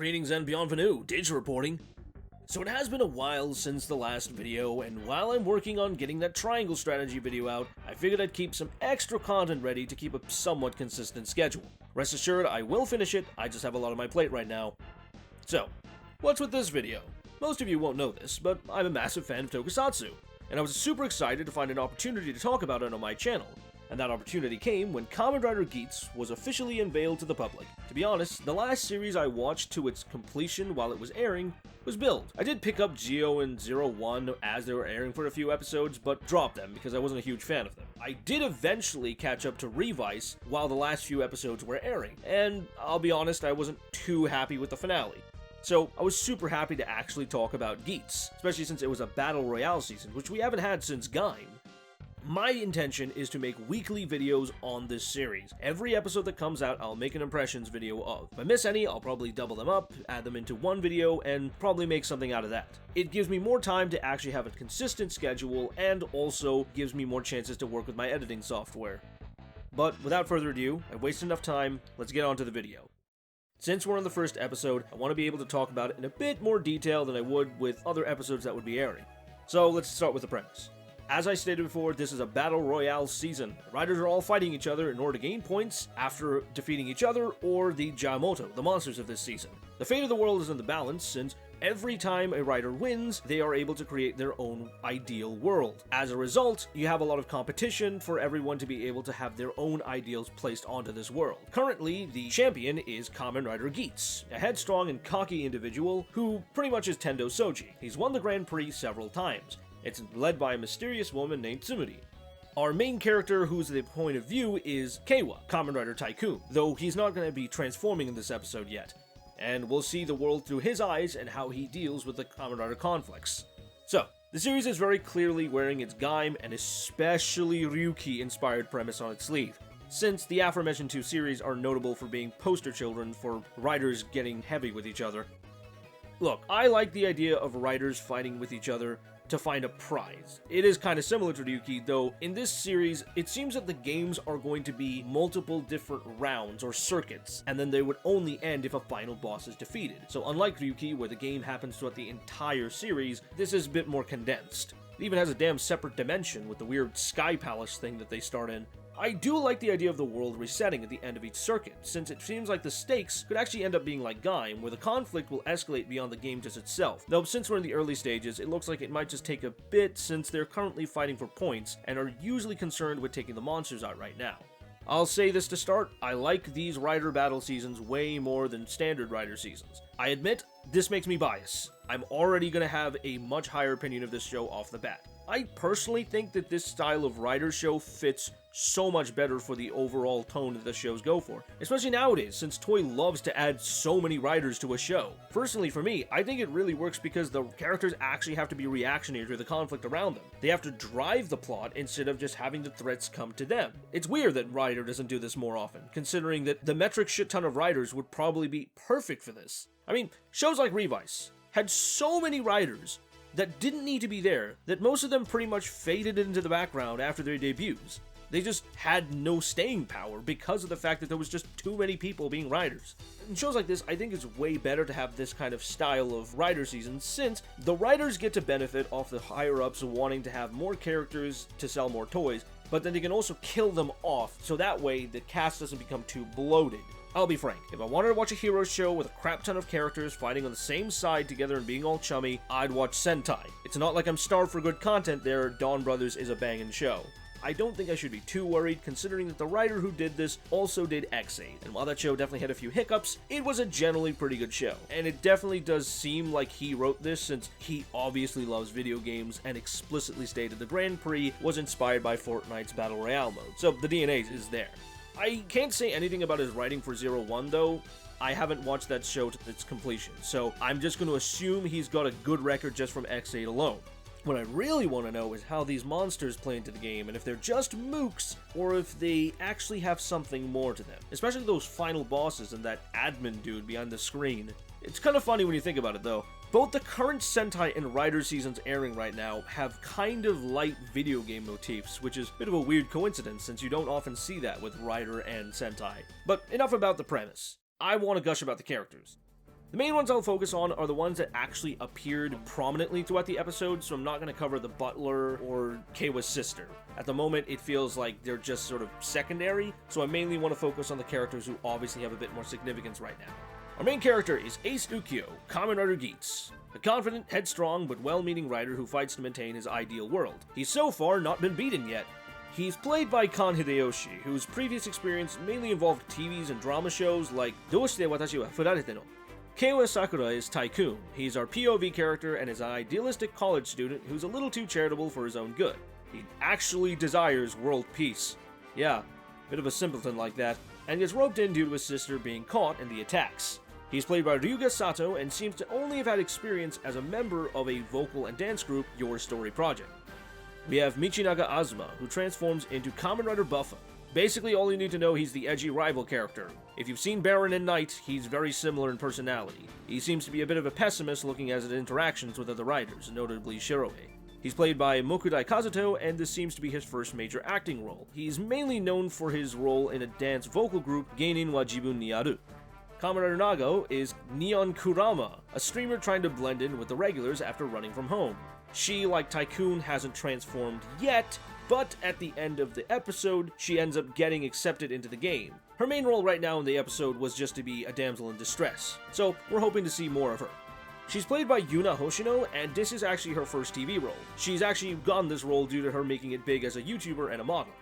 Greetings and bienvenue, Digi reporting. So it has been a while since the last video, and while I'm working on getting that triangle strategy video out, I figured I'd keep some extra content ready to keep a somewhat consistent schedule. Rest assured, I will finish it, I just have a lot on my plate right now. So, what's with this video? Most of you won't know this, but I'm a massive fan of Tokusatsu, and I was super excited to find an opportunity to talk about it on my channel. And that opportunity came when Kamen Rider Geats was officially unveiled to the public. To be honest, the last series I watched to its completion while it was airing was Build. I did pick up Geo and 01 as they were airing for a few episodes, but dropped them because I wasn't a huge fan of them. I did eventually catch up to Revice while the last few episodes were airing, and I'll be honest, I wasn't too happy with the finale. So I was super happy to actually talk about Geats, especially since it was a Battle Royale season, which we haven't had since Gaim. My intention is to make weekly videos on this series. Every episode that comes out, I'll make an impressions video of. If I miss any, I'll probably double them up, add them into one video, and probably make something out of that. It gives me more time to actually have a consistent schedule, and also gives me more chances to work with my editing software. But without further ado, I've wasted enough time, let's get on to the video. Since we're on the first episode, I want to be able to talk about it in a bit more detail than I would with other episodes that would be airing. So let's start with the premise. As I stated before, this is a Battle Royale season. The riders are all fighting each other in order to gain points after defeating each other or the Jaimoto, the monsters of this season. The fate of the world is in the balance, since every time a rider wins, they are able to create their own ideal world. As a result, you have a lot of competition for everyone to be able to have their own ideals placed onto this world. Currently, the champion is Kamen Rider Geats, a headstrong and cocky individual who pretty much is Tendo Soji. He's won the Grand Prix several times. It's led by a mysterious woman named Tsumuri. Our main character, who's the point of view, is Keiwa, Kamen Rider Tycoon, though he's not going to be transforming in this episode yet, and we'll see the world through his eyes and how he deals with the Kamen Rider conflicts. So, the series is very clearly wearing its Gaim and especially Ryuki-inspired premise on its sleeve, since the aforementioned two series are notable for being poster children for riders getting heavy with each other. Look, I like the idea of riders fighting with each other to find a prize. It is kind of similar to Ryuki, though in this series, it seems that the games are going to be multiple different rounds or circuits, and then they would only end if a final boss is defeated. So unlike Ryuki, where the game happens throughout the entire series, this is a bit more condensed. It even has a damn separate dimension with the weird Sky Palace thing that they start in. I do like the idea of the world resetting at the end of each circuit, since it seems like the stakes could actually end up being like Gaim, where the conflict will escalate beyond the game just itself. Though since we're in the early stages, it looks like it might just take a bit since they're currently fighting for points and are usually concerned with taking the monsters out right now. I'll say this to start, I like these rider battle seasons way more than standard rider seasons. I admit, this makes me biased. I'm already going to have a much higher opinion of this show off the bat. I personally think that this style of rider show fits so much better for the overall tone that the shows go for, especially nowadays since Toei loves to add so many riders to a show. Personally for me, I think it really works because the characters actually have to be reactionary to the conflict around them. They have to drive the plot instead of just having the threats come to them. It's weird that Rider doesn't do this more often, considering that the metric shit ton of riders would probably be perfect for this. I mean, shows like Revice had so many riders that didn't need to be there, that most of them pretty much faded into the background after their debuts. They just had no staying power because of the fact that there was just too many people being riders. In shows like this, I think it's way better to have this kind of style of rider season, since the riders get to benefit off the higher-ups wanting to have more characters to sell more toys, but then they can also kill them off, so that way the cast doesn't become too bloated. I'll be frank, if I wanted to watch a hero show with a crap ton of characters fighting on the same side together and being all chummy, I'd watch Sentai. It's not like I'm starved for good content there, Dawn Brothers is a bangin' show. I don't think I should be too worried, considering that the writer who did this also did X8, and while that show definitely had a few hiccups, it was a generally pretty good show. And it definitely does seem like he wrote this, since he obviously loves video games and explicitly stated the Grand Prix was inspired by Fortnite's Battle Royale mode, so the DNA is there. I can't say anything about his writing for 01 though. I haven't watched that show to its completion, so I'm just going to assume he's got a good record just from X8 alone. What I really want to know is how these monsters play into the game, and if they're just mooks, or if they actually have something more to them. Especially those final bosses and that admin dude behind the screen. It's kind of funny when you think about it though. Both the current Sentai and Rider seasons airing right now have kind of light video game motifs, which is a bit of a weird coincidence since you don't often see that with Rider and Sentai. But enough about the premise. I want to gush about the characters. The main ones I'll focus on are the ones that actually appeared prominently throughout the episode, so I'm not going to cover the butler or Keiwa's sister. At the moment, it feels like they're just sort of secondary, so I mainly want to focus on the characters who obviously have a bit more significance right now. Our main character is Ace Ukyo, Kamen Rider Geats, a confident, headstrong, but well-meaning rider who fights to maintain his ideal world. He's so far not been beaten yet. He's played by Kan Hideyoshi, whose previous experience mainly involved TVs and drama shows like Doshite Watashi wa Furarete no. Keiwa Sakura is Tycoon. He's our POV character and is an idealistic college student who's a little too charitable for his own good. He actually desires world peace. Yeah, bit of a simpleton like that, and gets roped in due to his sister being caught in the attacks. He's played by Ryuga Sato and seems to only have had experience as a member of a vocal and dance group, Your Story Project. We have Michinaga Azuma, who transforms into Kamen Rider Buffa. Basically, all you need to know, he's the edgy rival character. If you've seen Baron and Knight, he's very similar in personality. He seems to be a bit of a pessimist looking at his interactions with other riders, notably Shiroe. He's played by Mokudai Kazuto, and this seems to be his first major acting role. He's mainly known for his role in a dance vocal group, Geinin wa Jibun ni Aru. Kamen Rider Nago is Neon Kurama, a streamer trying to blend in with the regulars after running from home. She, like Tycoon, hasn't transformed yet, but at the end of the episode, she ends up getting accepted into the game. Her main role right now in the episode was just to be a damsel in distress, so we're hoping to see more of her. She's played by Yuna Hoshino, and this is actually her first TV role. She's actually gotten this role due to her making it big as a YouTuber and a model.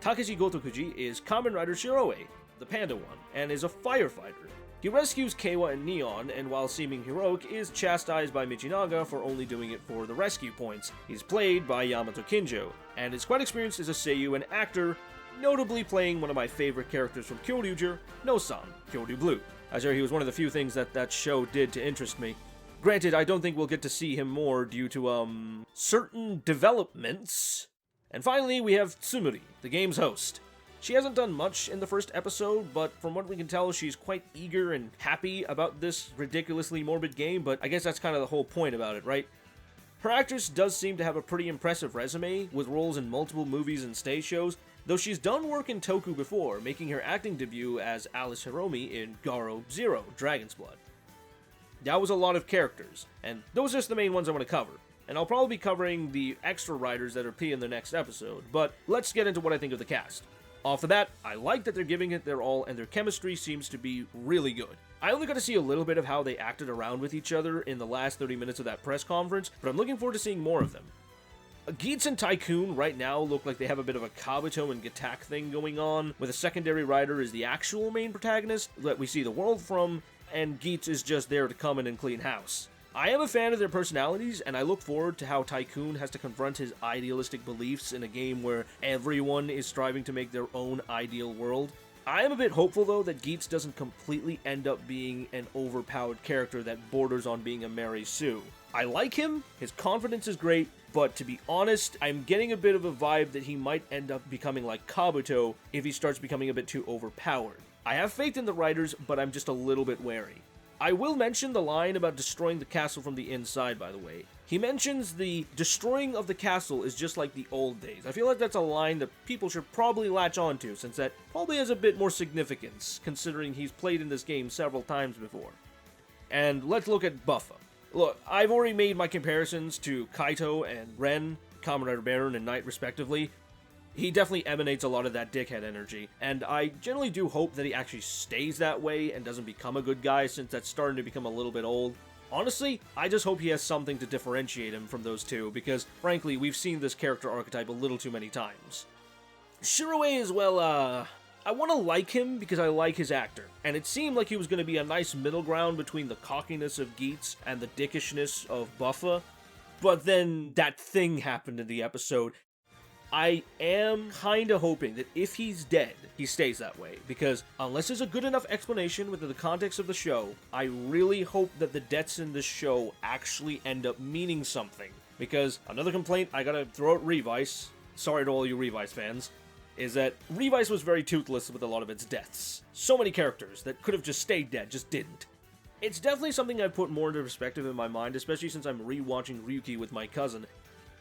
Takeshi Gotokuji is Kamen Rider Shiroe, the panda one, and is a firefighter. He rescues Keiwa and Neon, and while seeming heroic, is chastised by Michinaga for only doing it for the rescue points. He's played by Yamato Kinjo, and is quite experienced as a seiyuu and actor, notably playing one of my favorite characters from Kyoryuger, No-san, Kyoryu Blue. I swear he was one of the few things that show did to interest me. Granted, I don't think we'll get to see him more due to, certain developments. And finally, we have Tsumuri, the game's host. She hasn't done much in the first episode, but from what we can tell, she's quite eager and happy about this ridiculously morbid game, but I guess that's kind of the whole point about it, right? Her actress does seem to have a pretty impressive resume, with roles in multiple movies and stage shows, though she's done work in Toku before, making her acting debut as Alice Hiromi in Garo Zero, Dragon's Blood. That was a lot of characters, and those are just the main ones I want to cover. And I'll probably be covering the extra riders that appear in the next episode, but let's get into what I think of the cast. Off the bat, I like that they're giving it their all and their chemistry seems to be really good. I only got to see a little bit of how they acted around with each other in the last 30 minutes of that press conference, but I'm looking forward to seeing more of them. Geats and Tycoon right now look like they have a bit of a Kabuto and Gatak thing going on, with a secondary rider is the actual main protagonist that we see the world from, and Geats is just there to come in and clean house. I am a fan of their personalities, and I look forward to how Tycoon has to confront his idealistic beliefs in a game where everyone is striving to make their own ideal world. I am a bit hopeful, though, that Geats doesn't completely end up being an overpowered character that borders on being a Mary Sue. I like him, his confidence is great, but to be honest, I'm getting a bit of a vibe that he might end up becoming like Kabuto if he starts becoming a bit too overpowered. I have faith in the writers, but I'm just a little bit wary. I will mention the line about destroying the castle from the inside, by the way. He mentions the destroying of the castle is just like the old days. I feel like that's a line that people should probably latch onto, since that probably has a bit more significance, considering he's played in this game several times before. And let's look at Buffa. Look, I've already made my comparisons to Kaito and Ren, Kamen Rider Baron and Knight respectively. He definitely emanates a lot of that dickhead energy, and I generally do hope that he actually stays that way and doesn't become a good guy, since that's starting to become a little bit old. Honestly, I just hope he has something to differentiate him from those two, because frankly, we've seen this character archetype a little too many times. Shiroe as well, I want to like him because I like his actor, and it seemed like he was going to be a nice middle ground between the cockiness of Geats and the dickishness of Buffa, but then that thing happened in the episode. I am kinda hoping that if he's dead, he stays that way, because unless there's a good enough explanation within the context of the show, I really hope that the deaths in this show actually end up meaning something. Because another complaint I gotta throw at Revice, sorry to all you Revice fans, is that Revice was very toothless with a lot of its deaths. So many characters that could have just stayed dead, just didn't. It's definitely something I've put more into perspective in my mind, especially since I'm rewatching Ryuki with my cousin.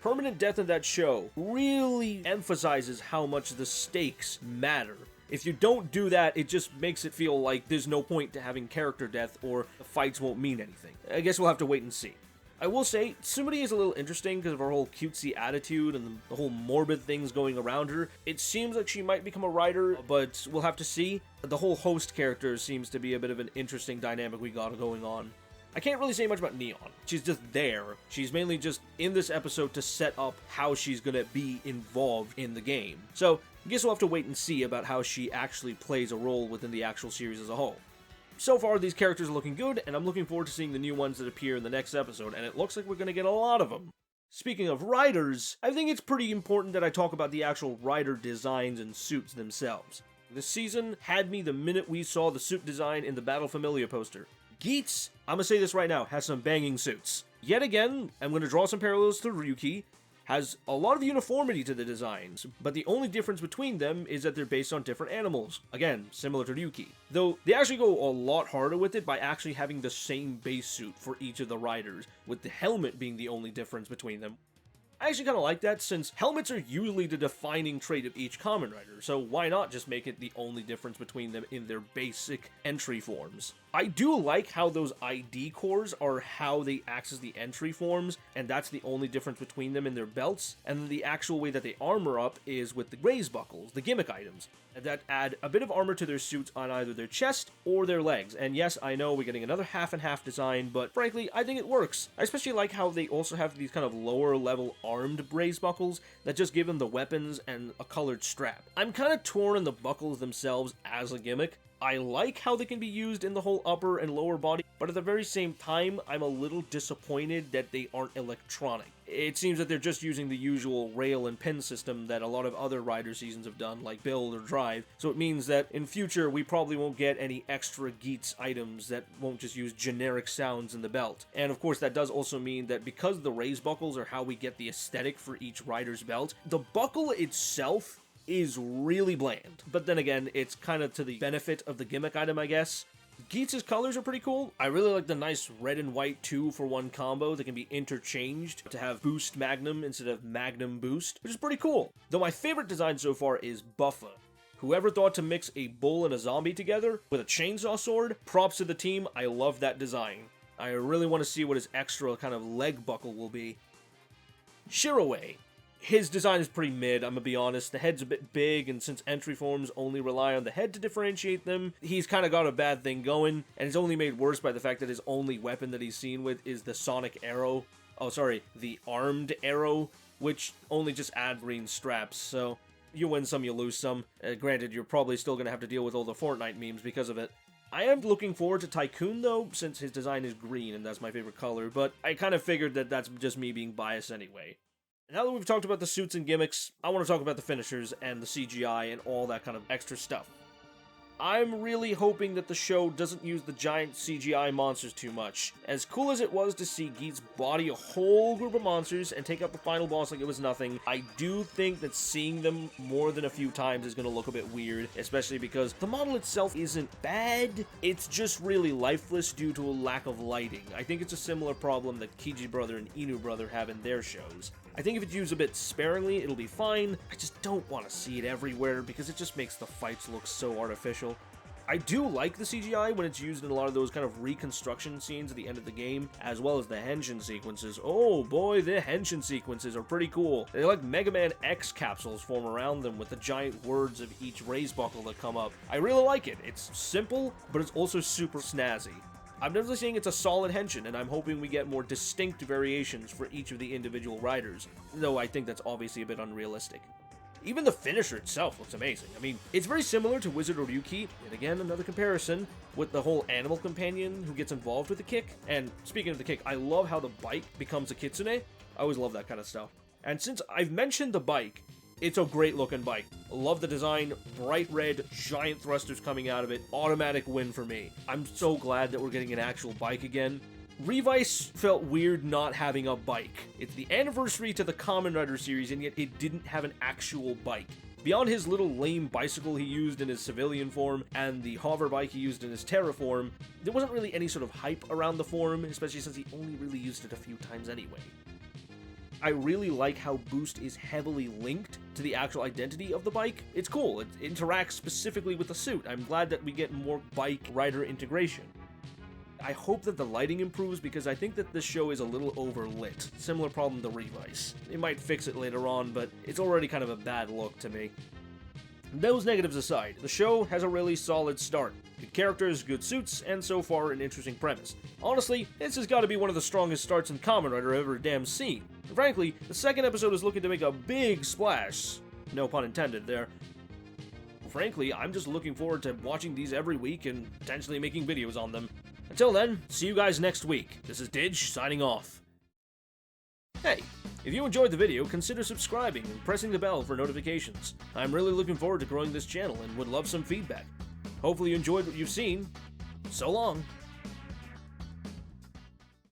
Permanent death in that show really emphasizes how much the stakes matter. If you don't do that, it just makes it feel like there's no point to having character death, or the fights won't mean anything. I guess we'll have to wait and see. I will say, Sumire is a little interesting because of her whole cutesy attitude and the whole morbid things going around her. It seems like she might become a rider, but we'll have to see. The whole host character seems to be a bit of an interesting dynamic we got going on. I can't really say much about Neon. She's just there. She's mainly just in this episode to set up how she's gonna be involved in the game. So, I guess we'll have to wait and see about how she actually plays a role within the actual series as a whole. So far, these characters are looking good, and I'm looking forward to seeing the new ones that appear in the next episode, and it looks like we're going to get a lot of them. Speaking of riders, I think it's pretty important that I talk about the actual rider designs and suits themselves. This season had me the minute we saw the suit design in the Battle Familia poster. Geats, I'm going to say this right now, has some banging suits. Yet again, I'm going to draw some parallels to Ryuki, has a lot of uniformity to the designs, but the only difference between them is that they're based on different animals. Again, similar to Ryuki. Though, they actually go a lot harder with it by actually having the same base suit for each of the riders, with the helmet being the only difference between them. I actually kind of like that, since helmets are usually the defining trait of each Kamen Rider, so why not just make it the only difference between them in their basic entry forms? I do like how those ID cores are how they access the entry forms, and that's the only difference between them in their belts, and the actual way that they armor up is with the raise buckles, the gimmick items, that add a bit of armor to their suits on either their chest or their legs. And yes, I know we're getting another half and half design, but frankly, I think it works. I especially like how they also have these kind of lower level armed raise buckles that just give them the weapons and a colored strap. I'm kind of torn on the buckles themselves as a gimmick. I like how they can be used in the whole upper and lower body, but at the very same time, I'm a little disappointed that they aren't electronic. It seems that they're just using the usual rail and pin system that a lot of other rider seasons have done, like build or drive, so it means that in future we probably won't get any extra Geats items that won't just use generic sounds in the belt. And of course that does also mean that because the raise buckles are how we get the aesthetic for each rider's belt, the buckle itself is really bland. But then again, it's kind of to the benefit of the gimmick item, I guess. Geats' colors are pretty cool. I really like the nice red and white 2-for-1 combo that can be interchanged to have Boost Magnum instead of Magnum Boost, which is pretty cool. Though my favorite design so far is Buffa. Whoever thought to mix a bull and a zombie together with a chainsaw sword, props to the team, I love that design. I really want to see what his extra kind of leg buckle will be. Shiraway. His design is pretty mid, I'm gonna be honest. The head's a bit big, and since entry forms only rely on the head to differentiate them, he's kind of got a bad thing going, and it's only made worse by the fact that his only weapon that he's seen with is the sonic arrow. Oh, sorry, the armed arrow, which only just add green straps, so you win some, you lose some. Granted, you're probably still gonna have to deal with all the Fortnite memes because of it. I am looking forward to Tycoon, though, since his design is green, and that's my favorite color, but I kind of figured that that's just me being biased anyway. Now that we've talked about the suits and gimmicks, I want to talk about the finishers and the CGI and all that kind of extra stuff. I'm really hoping that the show doesn't use the giant CGI monsters too much. As cool as it was to see Geats body a whole group of monsters and take out the final boss like it was nothing, I do think that seeing them more than a few times is going to look a bit weird, especially because the model itself isn't bad, it's just really lifeless due to a lack of lighting. I think it's a similar problem that Kiji Brother and Inu Brother have in their shows. I think if it's used a bit sparingly, it'll be fine. I just don't want to see it everywhere because it just makes the fights look so artificial. I do like the CGI when it's used in a lot of those kind of reconstruction scenes at the end of the game, as well as the henshin sequences. Oh boy, the henshin sequences are pretty cool. They're like Mega Man X capsules form around them with the giant words of each raise buckle that come up. I really like it. It's simple, but it's also super snazzy. I'm definitely saying it's a solid henshin, and I'm hoping we get more distinct variations for each of the individual riders, though I think that's obviously a bit unrealistic. Even the finisher itself looks amazing. I mean, it's very similar to Wizard or Ryuki, and again, another comparison with the whole animal companion who gets involved with the kick. And speaking of the kick, I love how the bike becomes a kitsune. I always love that kind of stuff. And since I've mentioned the bike, it's a great looking bike. Love the design, bright red, giant thrusters coming out of it, automatic win for me. I'm so glad that we're getting an actual bike again. Revice felt weird not having a bike. It's the anniversary to the Kamen Rider series, and yet it didn't have an actual bike. Beyond his little lame bicycle he used in his civilian form, and the hover bike he used in his Terra form, there wasn't really any sort of hype around the form, especially since he only really used it a few times anyway. I really like how Boost is heavily linked to the actual identity of the bike. It's cool, it interacts specifically with the suit. I'm glad that we get more bike rider integration. I hope that the lighting improves because I think that this show is a little overlit. Similar problem to Revice. They might fix it later on, but it's already kind of a bad look to me. Those negatives aside, the show has a really solid start. Good characters, good suits, and so far an interesting premise. Honestly, this has got to be one of the strongest starts in Kamen Rider I've ever damn seen. And frankly, the second episode is looking to make a big splash. No pun intended there. Frankly, I'm just looking forward to watching these every week and potentially making videos on them. Until then, see you guys next week. This is Dig, signing off. Hey, if you enjoyed the video, consider subscribing and pressing the bell for notifications. I'm really looking forward to growing this channel and would love some feedback. Hopefully you enjoyed what you've seen. So long.